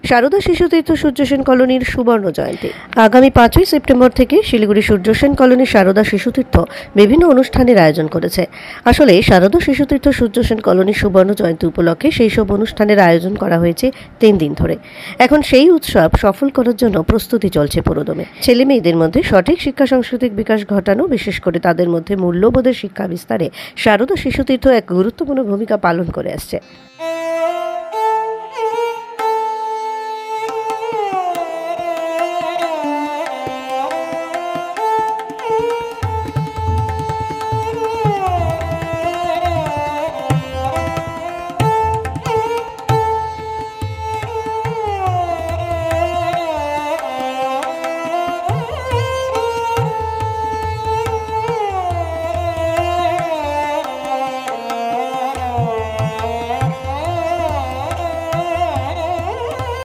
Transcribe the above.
সারদা শিশুতীর্থ সূর্যসেন কলোনির সুবর্ণ জয়ন্তী। আগামী 5ই সেপ্টেম্বর থেকে শিলিগুড়ি সূর্যসেন কলোনির সারদা শিশুতীর্থ বিভিন্ন অনুষ্ঠানের আয়োজন করেছে। আসলে সারদা শিশুতীর্থ সূর্যসেন কলোনির সুবর্ণ জয়ন্তী উপলক্ষে সেই সব অনুষ্ঠানের আয়োজন করা হয়েছে 3 দিন ধরে। এখন সেই উৎসব সফল করার জন্য প্রস্তুতি চলছে পুরোদমে। ছেলে মেয়েদের মধ্যে সঠিক শিক্ষা সাংস্কৃতিক বিকাশ ঘটানো, বিশেষ করে তাদের মধ্যে মূল্যবোধের শিক্ষা বিস্তারে সারদা শিশুতীর্থ এক গুরুত্বপূর্ণ ভূমিকা পালন করে আসছে।